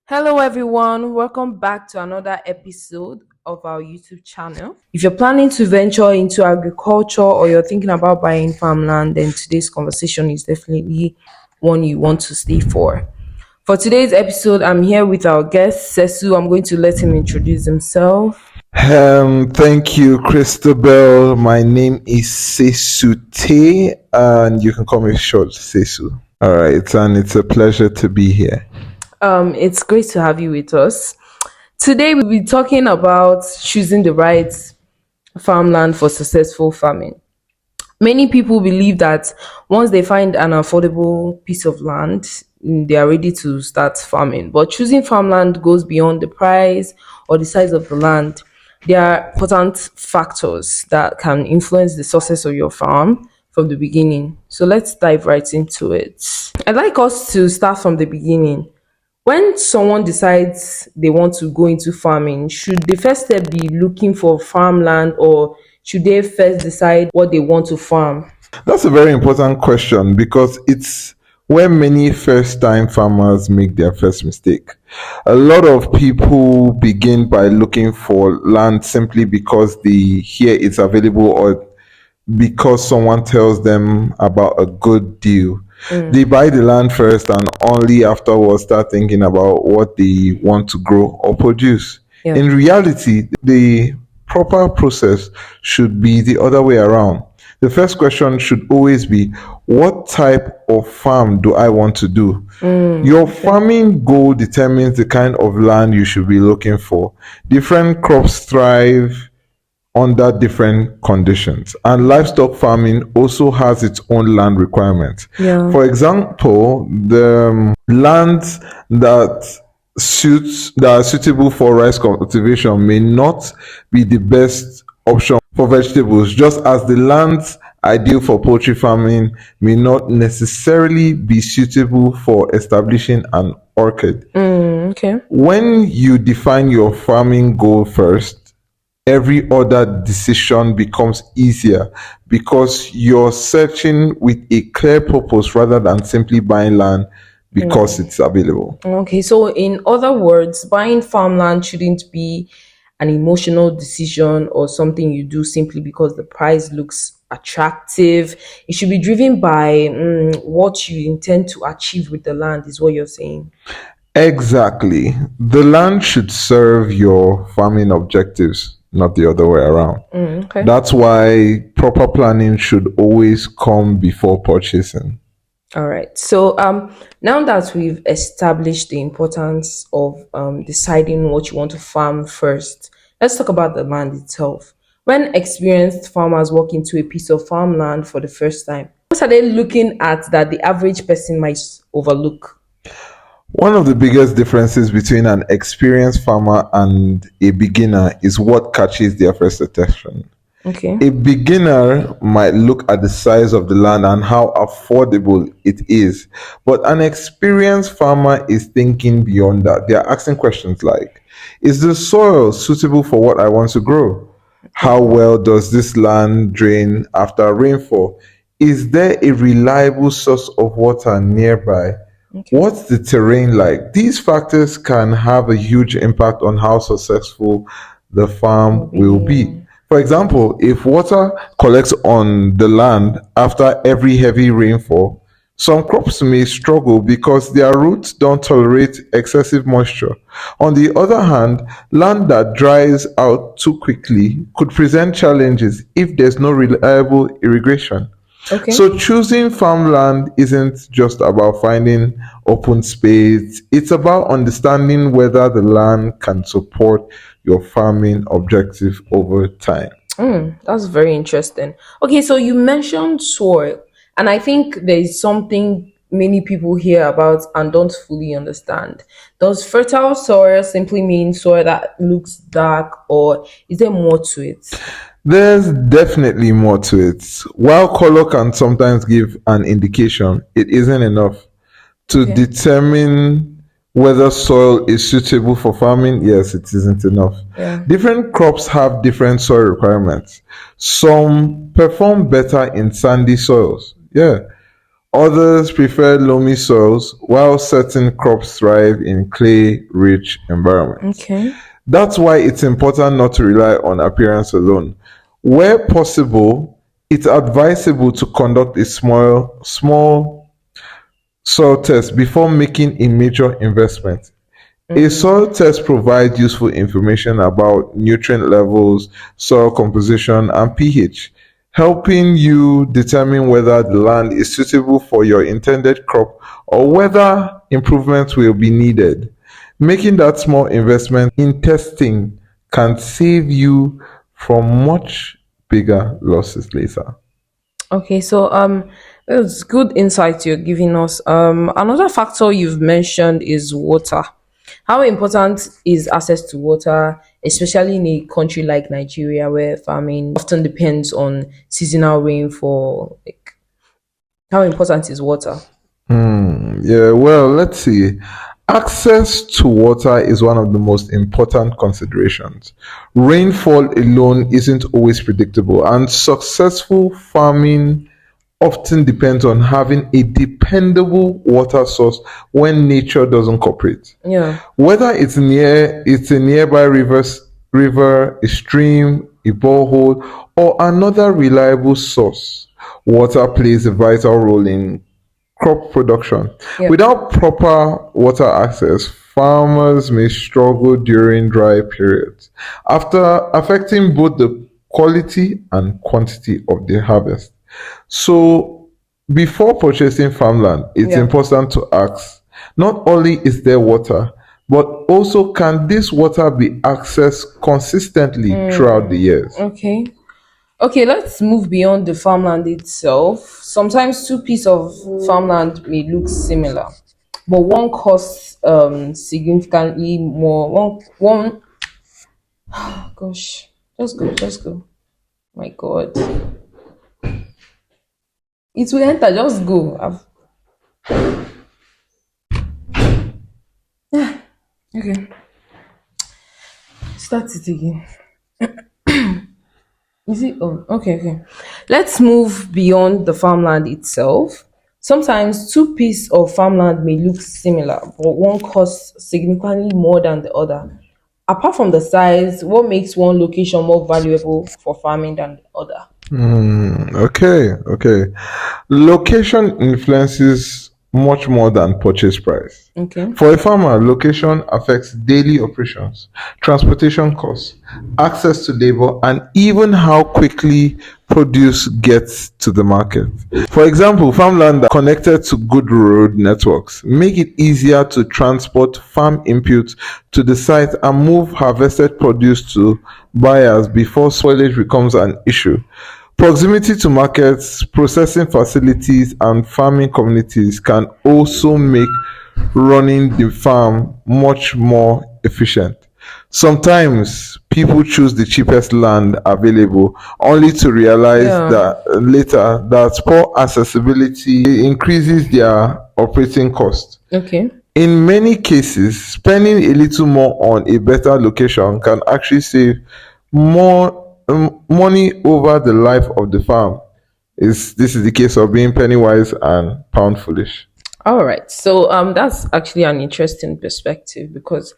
Hello, everyone. Welcome back to another episode of our YouTube channel. If you're planning to venture into agriculture or you're thinking about buying farmland, then today's conversation is definitely one you want to stay for. For today's episode, I'm here with our guest, Sesu. I'm going to let him introduce himself. Thank you, Christabel. My name is Sesute, and you can call me short Sesu. All right, and it's a pleasure to be here. It's great to have you with us. Today, we'll be talking about choosing the right farmland for successful farming. Many people believe that once they find an affordable piece of land, they are ready to start farming. But choosing farmland goes beyond the price or the size of the land. There are important factors that can influence the success of your farm from the beginning. So let's dive right into it. I'd like us to start from the beginning. When someone decides they want to go into farming, should the first step be looking for farmland or should they first decide what they want to farm? That's a very important question because it's where many first time farmers make their first mistake. A lot of people begin by looking for land simply because they hear it's available or because someone tells them about a good deal. They buy the land first and only afterwards start thinking about what they want to grow or produce. Yeah. In reality, the proper process should be the other way around. The first question should always be, what type of farm do I want to do? Your farming goal determines the kind of land you should be looking for. Different crops thrive under different conditions, and livestock farming also has its own land requirements. Yeah. For example, the lands that are suitable for rice cultivation may not be the best option for vegetables, just as the lands ideal for poultry farming may not necessarily be suitable for establishing an orchard. Okay. When you define your farming goal first, every other decision becomes easier because you're searching with a clear purpose rather than simply buying land because it's available. Okay. So, in other words, buying farmland shouldn't be an emotional decision or something you do simply because the price looks attractive. It should be driven by what you intend to achieve with the land, is what you're saying. Exactly. The land should serve your farming objectives, not the other way around. Okay. That's why proper planning should always come before purchasing. All right. So now that we've established the importance of deciding what you want to farm first, let's talk about the land itself. When experienced farmers walk into a piece of farmland for the first time, what are they looking at that the average person might overlook? One of the biggest differences between an experienced farmer and a beginner is what catches their first attention. Okay. A beginner might look at the size of the land and how affordable it is, but an experienced farmer is thinking beyond that. They are asking questions like, is the soil suitable for what I want to grow? How well does this land drain after rainfall? Is there a reliable source of water nearby? What's the terrain like? These factors can have a huge impact on how successful the farm will be. For example, if water collects on the land after every heavy rainfall, some crops may struggle because their roots don't tolerate excessive moisture. On the other hand, land that dries out too quickly could present challenges if there's no reliable irrigation. Okay. So choosing farmland isn't just about finding open space, it's about understanding whether the land can support your farming objective over time. That's very interesting. Okay, so you mentioned soil, and I think there is something many people hear about and don't fully understand. Does fertile soil simply mean soil that looks dark, or is there more to it? There's definitely more to it. While color can sometimes give an indication, it isn't enough to Okay. determine whether soil is suitable for farming. Yes, it isn't enough. Yeah. Different crops have different soil requirements. Some perform better in sandy soils. Yeah. Others prefer loamy soils, while certain crops thrive in clay rich environments. Okay. That's why it's important not to rely on appearance alone. Where possible, it's advisable to conduct a small soil test before making a major investment. A soil test provides useful information about nutrient levels, soil composition, and pH, helping you determine whether the land is suitable for your intended crop or whether improvements will be needed. Making that small investment in testing can save you from much bigger losses later. Okay, so it's good insight you're giving us. Another factor you've mentioned is water. How important is access to water, especially in a country like Nigeria where farming often depends on seasonal rainfall? Like, how important is water? Yeah, well, let's see. Access to water is one of the most important considerations. Rainfall alone isn't always predictable, and successful farming often depends on having a dependable water source when nature doesn't cooperate. Yeah. Whether it's a nearby river, a stream, a borehole, or another reliable source, water plays a vital role in crop production. Yeah. Without proper water access, farmers may struggle during dry periods, after affecting both the quality and quantity of the harvest. So, before purchasing farmland, it's Yeah. important to ask not only is there water, but also can this water be accessed consistently throughout the years? Okay. Okay, let's move beyond the farmland itself. Sometimes two pieces of farmland may look similar, but one costs significantly more. Gosh, just go. My God, it will enter. Just go. Okay, start it again. Is it? Oh, okay, okay. Let's move beyond the farmland itself. Sometimes two pieces of farmland may look similar, but one costs significantly more than the other. Apart from the size, what makes one location more valuable for farming than the other? Okay, okay. Location influences much more than purchase price. Okay. For a farmer, location affects daily operations, transportation costs, access to labor, and even how quickly produce gets to the market. For example, farmland that connected to good road networks make it easier to transport farm inputs to the site and move harvested produce to buyers before spoilage becomes an issue. Proximity to markets, processing facilities, and farming communities can also make running the farm much more efficient. Sometimes people choose the cheapest land available only to realize Yeah. that later that poor accessibility increases their operating cost. Okay. In many cases, spending a little more on a better location can actually save more money over the life of the farm. This is the case of being penny wise and pound foolish. All right. So that's actually an interesting perspective because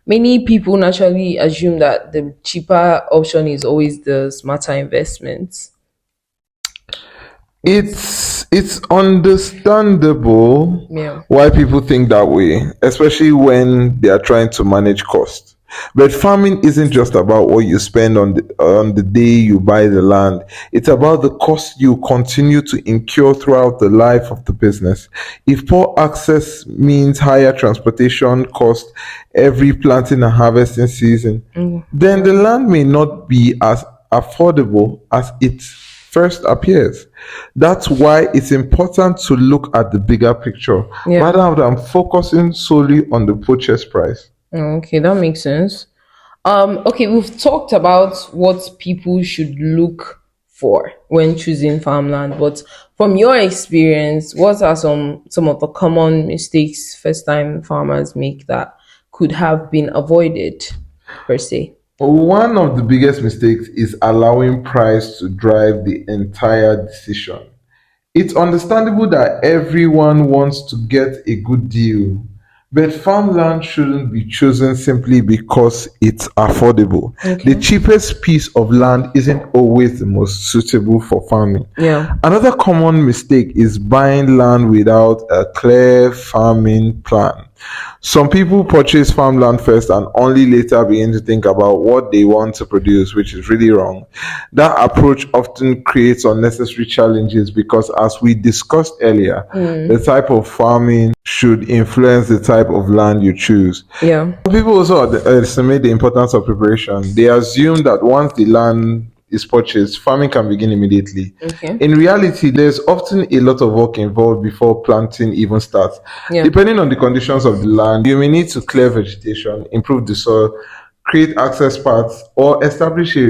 many people naturally assume that the cheaper option is always the smarter investment. It's understandable Yeah. why people think that way, especially when they are trying to manage cost. But farming isn't just about what you spend on the day you buy the land. It's about the cost you continue to incur throughout the life of the business. If poor access means higher transportation cost every planting and harvesting season, then the land may not be as affordable as it first appears. That's why it's important to look at the bigger picture Yeah. rather than focusing solely on the purchase price. Okay, that makes sense. Okay, we've talked about what people should look for when choosing farmland, but from your experience, what are some of the common mistakes first time farmers make that could have been avoided per se? One of the biggest mistakes is allowing price to drive the entire decision. It's understandable that everyone wants to get a good deal, but farmland shouldn't be chosen simply because it's affordable. The Okay. cheapest piece of land isn't always the most suitable for farming. Yeah. Another common mistake is buying land without a clear farming plan. Some people purchase farmland first and only later begin to think about what they want to produce, which is really wrong. That approach often creates unnecessary challenges because, as we discussed earlier, the type of farming should influence the type of land you choose. Yeah. People also estimate the importance of preparation. They assume that once the land is purchased, farming can begin immediately. Okay. In reality, there's often a lot of work involved before planting even starts. Yeah. Depending on the conditions of the land, you may need to clear vegetation, improve the soil, create access paths, or establish a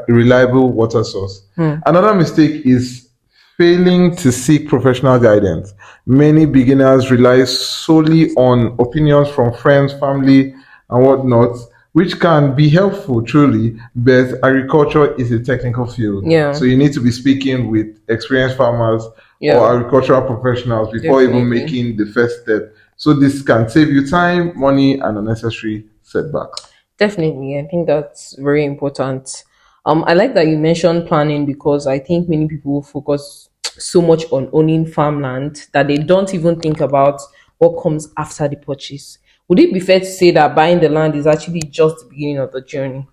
reliable water source. Another mistake is failing to seek professional guidance. Many beginners rely solely on opinions from friends, family, and whatnot, which can be helpful truly, but agriculture is a technical field. Yeah. So you need to be speaking with experienced farmers Yeah. or agricultural professionals before even Definitely. making the first step. So this can save you time, money, and unnecessary setbacks. Definitely. I think that's very important. I like that you mentioned planning because I think many people focus so much on owning farmland that they don't even think about what comes after the purchase. Would it be fair to say that buying the land is actually just the beginning of the journey?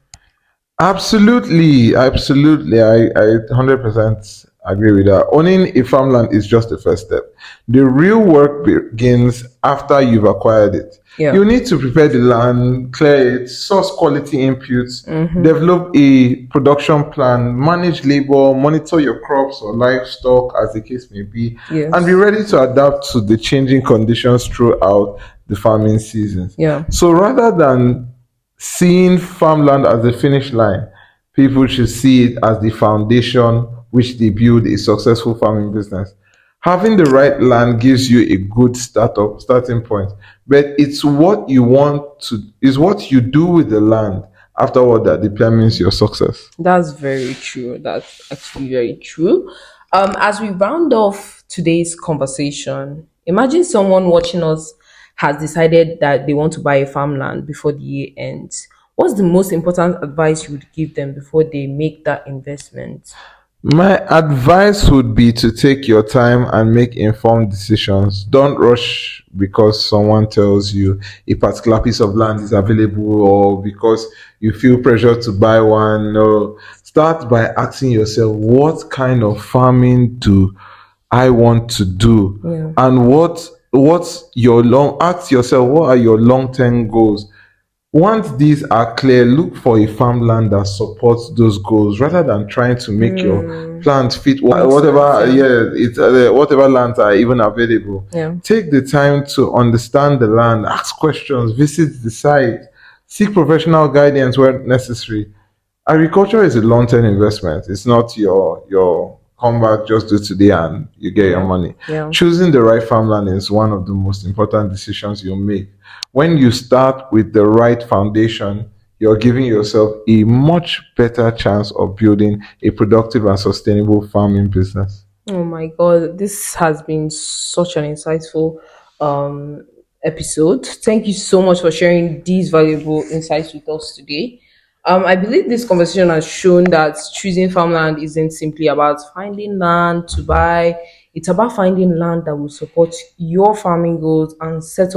Absolutely, absolutely. I 100% agree with that. Owning a farmland is just the first step. The real work begins after you've acquired it. Yeah. You need to prepare the land, clear it, source quality inputs, develop a production plan, manage labor, monitor your crops or livestock as the case may be, and be Yes. ready to adapt to the changing conditions throughout the farming seasons. Yeah. So rather than seeing farmland as the finish line, people should see it as the foundation which they build a successful farming business. Having the right land gives you a good starting point, but it's what you want to is what you do with the land afterward that determines your success. That's very true. That's actually very true. As we round off today's conversation, imagine someone watching us has decided that they want to buy a farmland before the year ends. What's the most important advice you would give them before they make that investment? My advice would be to take your time and make informed decisions. Don't rush because someone tells you a particular piece of land is available or because you feel pressure to buy one. No, start by asking yourself, what kind of farming do I want to do? Yeah. And what's your long ask yourself, what are your long-term goals? Once these are clear, look for a farmland that supports those goals rather than trying to make your plans fit Makes sense. whatever, Yeah. yeah, it's whatever lands are even available. Yeah. Take the time to understand the land, ask questions, visit the site, seek professional guidance where necessary. Agriculture is a long-term investment. It's not your come back just do today and you get your money. Yeah. Choosing the right farmland is one of the most important decisions you'll make. When you start with the right foundation, you're giving yourself a much better chance of building a productive and sustainable farming business. Oh my God, this has been such an insightful um, episode. Thank you so much for sharing these valuable insights with us today. I believe this conversation has shown that choosing farmland isn't simply about finding land to buy. It's about finding land that will support your farming goals and set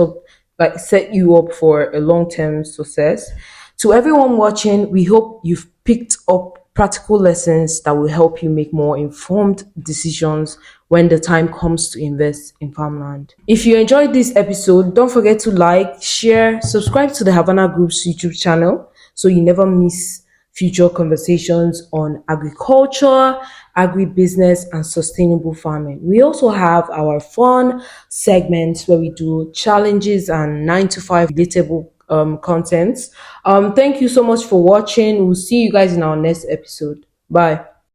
you up for a long-term success. To everyone watching, we hope you've picked up practical lessons that will help you make more informed decisions when the time comes to invest in farmland. If you enjoyed this episode, don't forget to like, share, subscribe to the Havana Group's YouTube channel so you never miss future conversations on agriculture, agribusiness, and sustainable farming. We also have our fun segments where we do challenges and 9 to 5 relatable contents. Thank you so much for watching. We'll see you guys in our next episode. Bye.